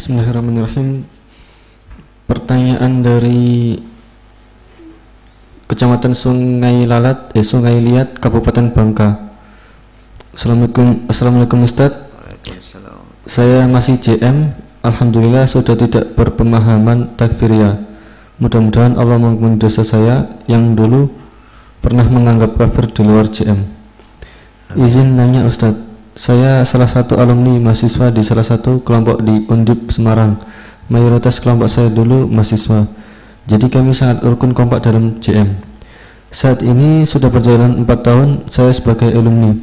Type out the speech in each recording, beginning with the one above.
Bismillahirrahmanirrahim. Pertanyaan dari Kecamatan Sungai Liat, Kabupaten Bangka. Assalamualaikum Ustadz. Saya masih JM. Alhamdulillah sudah tidak berpemahaman takfiriyah. Mudah-mudahan Allah mengampuni dosa saya yang dulu pernah menganggap kafir di luar JM. Izin nanya Ustadz, saya salah satu alumni mahasiswa di salah satu kelompok di Undip Semarang. Mayoritas kelompok saya dulu mahasiswa, jadi kami sangat rukun kompak dalam JM. Saat ini sudah berjalan 4 tahun saya sebagai alumni.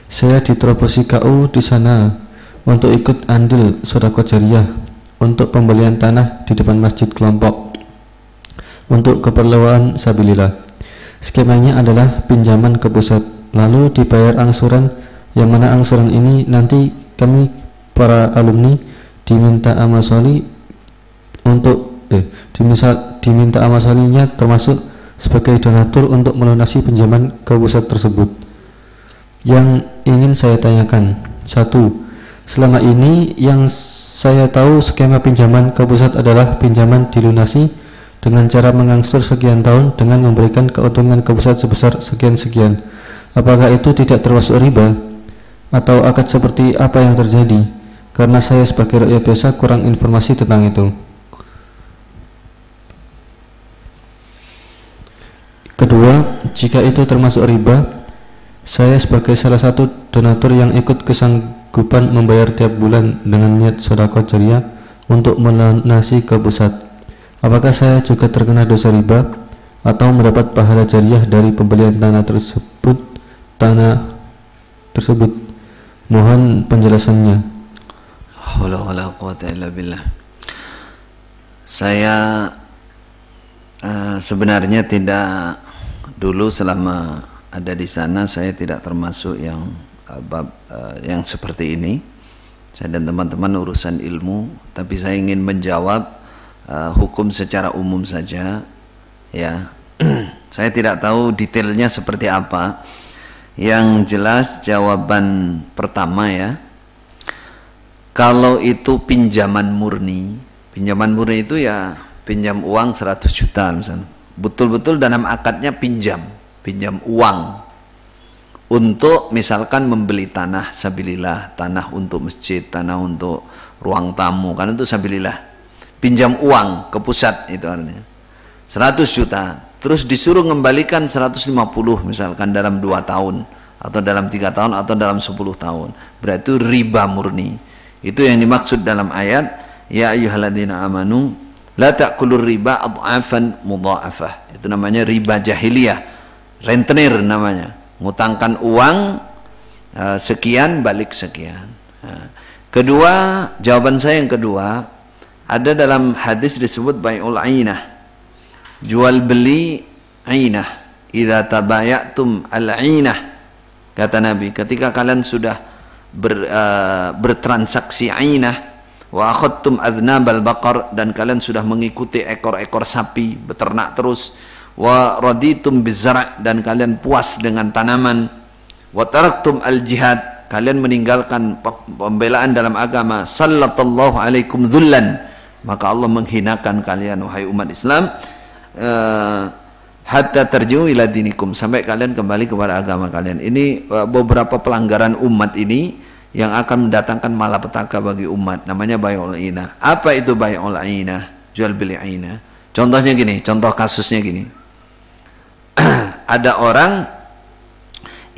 Saya diterobosi KU di sana untuk ikut andil sedekah jariyah untuk pembelian tanah di depan masjid kelompok untuk keperluan sabilillah. Skemanya adalah pinjaman ke pusat, lalu dibayar angsuran, yang mana angsuran ini nanti kami para alumni diminta amal solih untuk diminta amal solihnya termasuk sebagai donatur untuk melunasi pinjaman ke pusat tersebut. Yang ingin saya tanyakan, 1. Selama ini yang saya tahu skema pinjaman ke pusat adalah pinjaman dilunasi dengan cara mengangsur sekian tahun dengan memberikan keuntungan ke pusat sebesar sekian-sekian. Apakah itu tidak termasuk riba? Atau akad seperti apa yang terjadi? Karena saya sebagai rakyat biasa kurang informasi tentang itu. Kedua, jika itu termasuk riba, saya sebagai salah satu donatur yang ikut kesanggupan membayar tiap bulan dengan niat sedekah jariyah untuk melunasi ke pusat. Apakah saya juga terkena dosa riba atau mendapat pahala jariyah dari pembelian tanah tersebut? Mohon penjelasannya. Saya sebenarnya tidak, dulu selama ada di sana saya tidak termasuk yang yang seperti ini. Saya dan teman-teman urusan ilmu, tapi saya ingin menjawab hukum secara umum saja, ya. Saya tidak tahu detailnya seperti apa. Yang jelas jawaban pertama, ya, kalau itu pinjaman murni itu ya pinjam uang 100 juta misalnya, betul-betul dalam akadnya pinjam uang untuk misalkan membeli tanah sabilillah, tanah untuk masjid, tanah untuk ruang tamu, kan itu sabilillah. Pinjam uang ke pusat itu artinya 100 juta, terus disuruh mengembalikan 150 misalkan dalam 2 tahun atau dalam 3 tahun atau dalam 10 tahun, berarti itu riba murni. Itu yang dimaksud dalam ayat ya ayyuhalladzina amanu la ta'kulur riba adhafan mudha'afah. Itu namanya riba jahiliyah, rentenir namanya, ngutangkan uang sekian balik sekian. Kedua, jawaban saya yang kedua, ada dalam hadis disebut bai'ul ainah, jual beli ainah. Idza tabayatum al-ainah, kata Nabi, ketika kalian sudah bertransaksi ainah, wa akhadtum adnabal baqar, dan kalian sudah mengikuti ekor-ekor sapi, beternak terus, wa raditum bizra', dan kalian puas dengan tanaman, wa taraktum al-jihad, kalian meninggalkan pembelaan dalam agama, sallallahu alaikum dhullan, maka Allah menghinakan kalian wahai umat Islam, hatta tarji'u ila dinikum, sampai kalian kembali kepada agama kalian. Ini beberapa pelanggaran umat ini yang akan mendatangkan malapetaka bagi umat, namanya bai'ul ainah. Apa itu bai'ul ainah? Jual beli ainah. Contohnya gini, contoh kasusnya gini. Ada orang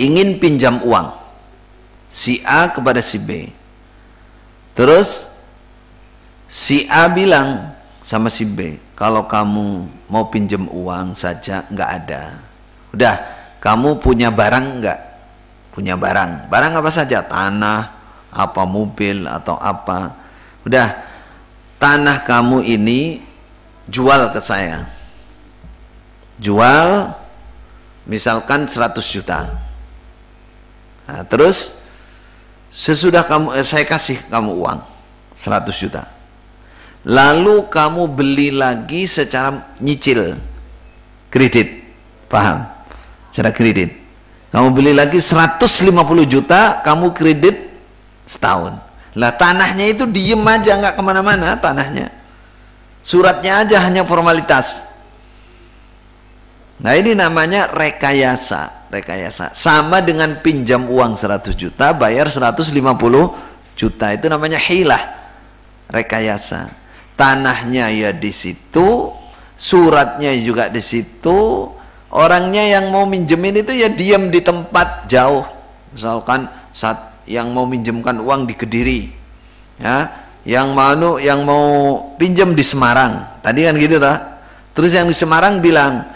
ingin pinjam uang si A kepada si B, terus si A bilang sama si B, kalau kamu mau pinjam uang saja nggak ada, udah kamu punya barang nggak? Punya barang apa saja, tanah, apa mobil atau apa, udah tanah kamu ini jual ke saya, jual misalkan 100 juta. Nah, terus sesudah saya kasih kamu uang 100 juta, lalu kamu beli lagi secara nyicil, kredit, paham? Secara kredit kamu beli lagi 150 juta, kamu kredit setahun. Lah tanahnya itu diem aja, nggak kemana-mana tanahnya. Suratnya aja hanya formalitas. Nah ini namanya rekayasa. Rekayasa sama dengan pinjam uang 100 juta bayar 150 juta, itu namanya hilah, rekayasa. Tanahnya ya di situ, suratnya juga di situ, orangnya yang mau minjemin itu ya diam di tempat jauh. Misalkan saat yang mau minjemkan uang di Kediri, ya, yang mau pinjam di Semarang tadi kan gitu tak? Terus yang di Semarang bilang,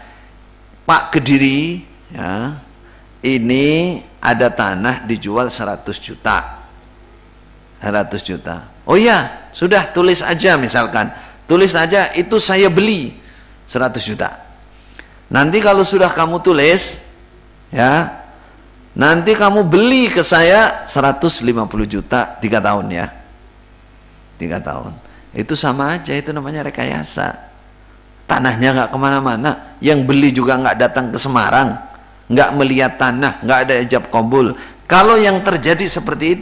Pak Kediri, ya, ini ada tanah dijual 100 juta. 100 juta. Oh iya, sudah tulis aja, misalkan tulis aja itu saya beli 100 juta. Nanti kalau sudah kamu tulis, ya, nanti kamu beli ke saya 150 juta 3 tahun ya. 3 tahun. Itu sama aja, itu namanya rekayasa. Tanahnya nggak kemana-mana, yang beli juga nggak datang ke Semarang, nggak melihat tanah, nggak ada ijab qabul. Kalau yang terjadi seperti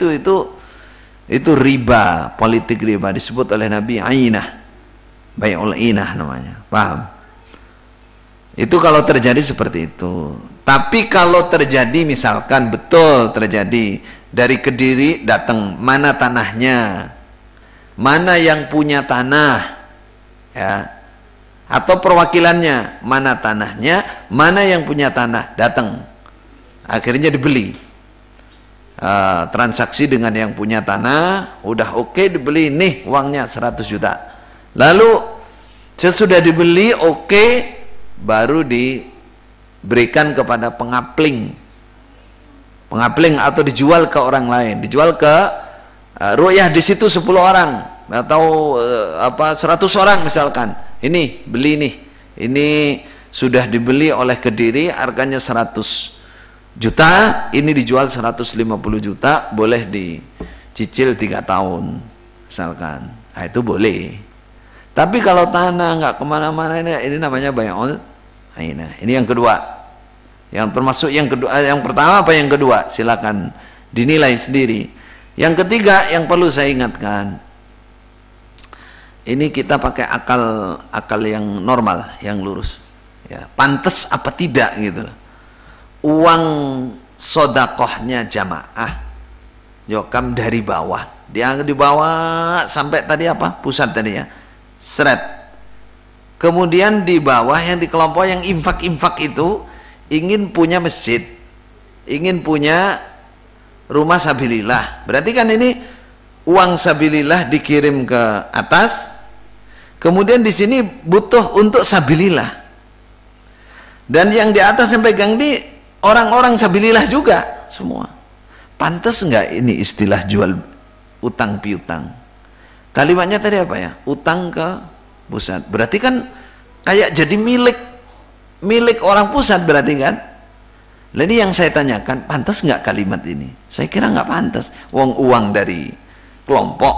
itu riba, politik riba, disebut oleh Nabi ainah, bai'ul ainah namanya. Paham? Itu kalau terjadi seperti itu. Tapi kalau terjadi misalkan betul terjadi dari Kediri datang, mana tanahnya, mana yang punya tanah, ya, atau perwakilannya, mana tanahnya, mana yang punya tanah, datang, akhirnya dibeli. Transaksi dengan yang punya tanah, udah oke, dibeli, nih uangnya 100 juta. Lalu sesudah dibeli oke, baru diberikan kepada pengapling atau dijual ke orang lain, dijual ke ru'yah di situ 10 orang atau 100 orang misalkan. Ini beli nih, ini sudah dibeli oleh Kediri, harganya 100 juta, ini dijual 150 juta, boleh dicicil 3 tahun misalkan. Nah, itu boleh. Tapi kalau tanah nggak kemana-mana, ini namanya bai'ul ainah. Ini yang kedua, yang termasuk yang kedua. Yang pertama apa yang kedua? Silakan dinilai sendiri. Yang ketiga yang perlu saya ingatkan, ini kita pakai akal yang normal, yang lurus, ya, pantas apa tidak gitu loh. Uang sodakohnya jamaah yokam dari bawah, diangkat di bawah sampai tadi apa, pusat tadi ya, seret. Kemudian di bawah yang di kelompok yang infak itu ingin punya masjid, ingin punya rumah sabilillah. Berarti kan ini uang sabilillah dikirim ke atas, kemudian di sini butuh untuk sabilillah, dan yang di atas yang pegang di orang-orang sabilillah juga semua. Pantas nggak ini istilah jual utang piutang? Kalimatnya tadi apa ya? Utang ke pusat. Berarti kan kayak jadi milik orang pusat berarti kan? Jadi yang saya tanyakan, pantas nggak kalimat ini? Saya kira nggak pantas. Uang dari kelompok,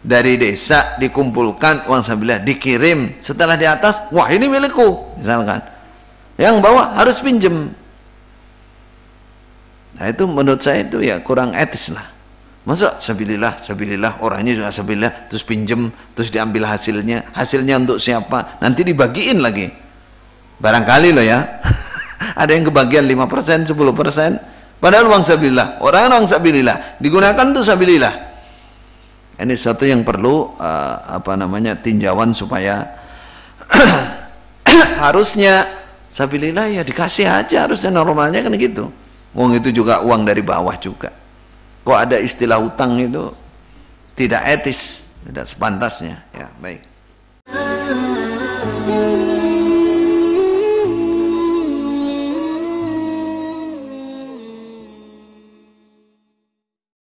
dari desa dikumpulkan, uang sabilillah dikirim, setelah di atas, wah ini milikku misalkan. Yang bawah harus pinjem. Nah itu menurut saya itu ya kurang etis lah. Masa sabilillah orangnya juga sabilillah, terus pinjem, terus diambil hasilnya untuk siapa? Nanti dibagiin lagi. Barangkali loh ya. Ada yang kebagian 5%, 10%, padahal uang sabilillah, orang sabilillah digunakan untuk sabilillah. Ini sesuatu yang perlu tinjauan supaya harusnya sabilillah ya dikasih aja, harusnya normalnya kan gitu. Uang itu juga uang dari bawah juga. Kok ada istilah utang itu tidak etis, tidak sepantasnya. Ya, baik.